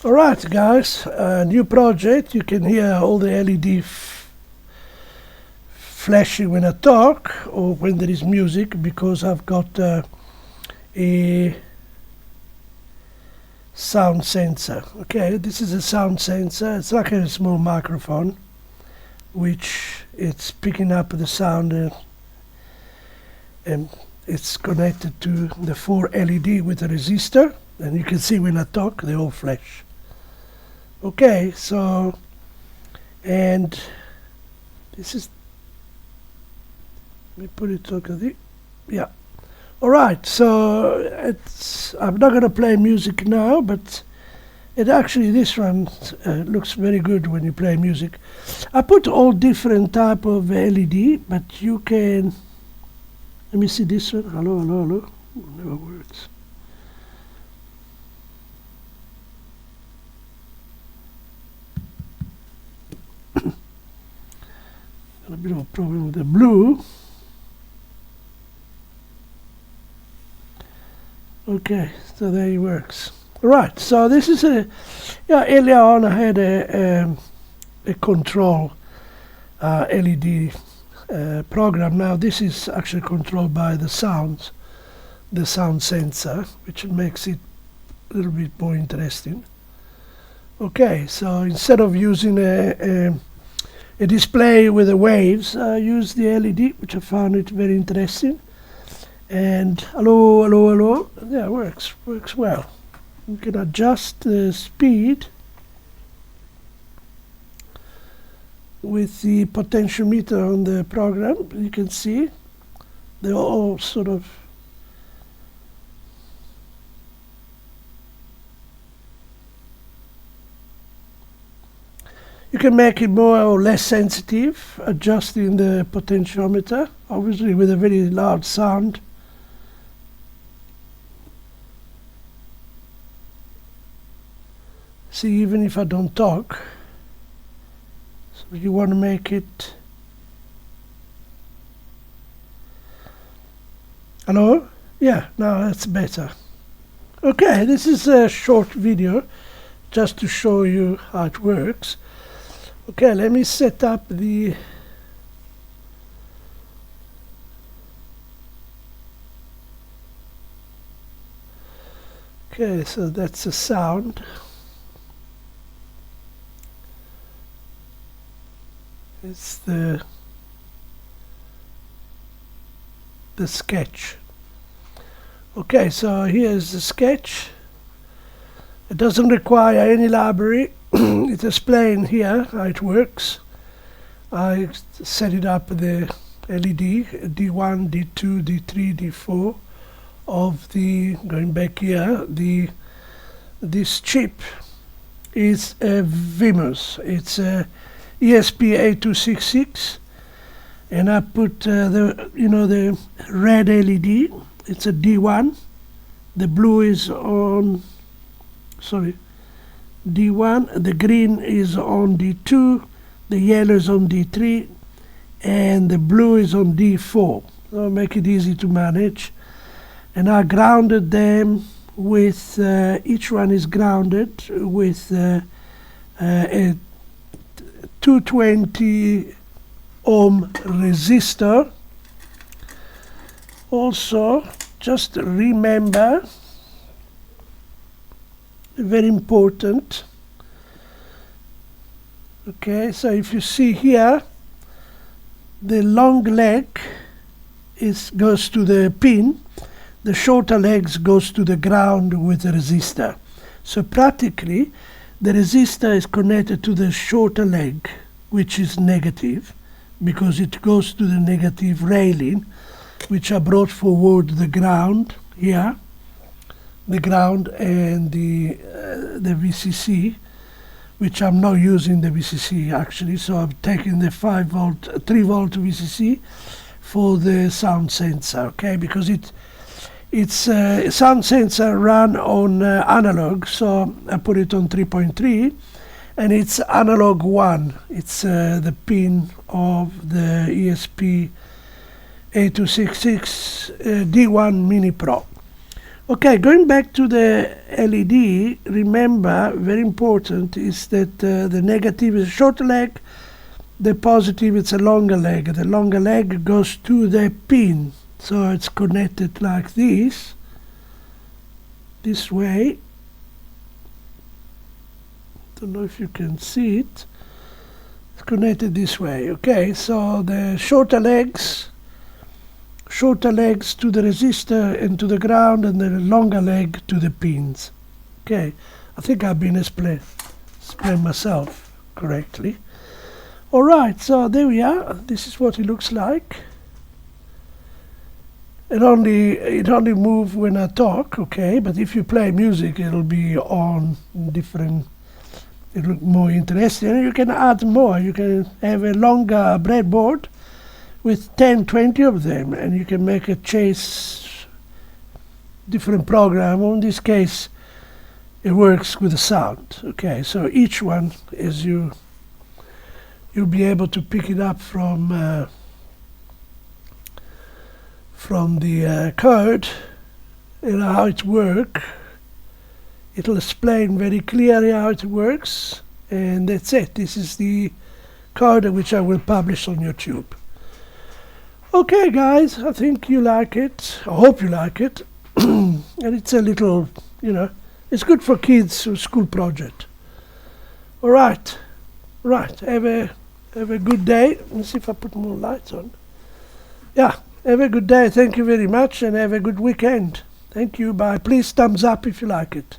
Alright guys, new project. You can hear all the LED flashing when I talk or when there is music, because I've got a sound sensor. Okay, this is a sound sensor. It's like a small microphone which it's picking up the sound, and it's connected to the 4 LED with a resistor, and you can see when I talk they all flash. Okay, so, and this is, let me put it okay, yeah. Alright, so I'm not going to play music now, but it actually, this one looks very good when you play music. I put all different type of LED, but you can, let me see this one. Hello, hello, hello. Never works. Got a bit of a problem with the blue. Okay, so there it works. Right, so this is earlier on I had a control LED program. Now this is actually controlled by the sound sensor, which makes it a little bit more interesting. Okay, so instead of using a display with the waves, I use the LED, which I found it very interesting. And hello, hello, hello. Yeah, works well. You can adjust the speed with the potentiometer on the program. You can see they're all sort of you can make it more or less sensitive, adjusting the potentiometer, obviously with a very loud sound. See, even if I don't talk, so you want to make it. Hello? Yeah, now that's better. Okay, this is a short video just to show you how it works. Okay, let me set up the okay, so that's the sound. It's the sketch. Okay, so here's the sketch. It doesn't require any library. It's explained here how it works. I set it up the LED D1, D2, D3, D4 of the, going back here, this chip is a WeMos. It's a ESP8266, and I put the red LED. It's a D1. The blue is on, sorry, D1. The green is on D2. The yellow is on D3, and the blue is on D4. So make it easy to manage. And I grounded them with each one is grounded with a 220 ohm resistor. Also, just remember, very important. Okay, so if you see here, the long leg goes to the pin, the shorter legs goes to the ground with the resistor. So practically the resistor is connected to the shorter leg, which is negative, because it goes to the negative railing, which I brought forward the ground here, the ground and the VCC, which I'm not using the VCC actually, so I'm taking the 3 volt VCC for the sound sensor, okay, because it's a sound sensor run on analog, so I put it on 3.3, and it's analog 1. It's the pin of the ESP8266 D1 Mini Pro. Okay, going back to the LED, remember, very important, is that the negative is a shorter leg, the positive is a longer leg. The longer leg goes to the pin, so it's connected like this way. Don't know if you can see it. It's connected this way. Okay, so the shorter legs to the resistor and to the ground, and the longer leg to the pins. Okay, I think I've been explained myself correctly. Alright, so there we are. This is what it looks like. It only moves when I talk, okay, but if you play music it'll be on different. It'll look more interesting, and you can add more. You can have a longer breadboard with 10-20 of them, and you can make a chase different program. In this case it works with the sound. Okay, so each one is you'll be able to pick it up from the code, and how it works. It'll explain very clearly how it works, and that's it. This is the code which I will publish on YouTube. Okay guys, I think you like it. I hope you like it. And it's a little, it's good for kids, a school project. Alright, have a good day. Let me see if I put more lights on. Yeah, have a good day. Thank you very much, and have a good weekend. Thank you. Bye. Please thumbs up if you like it.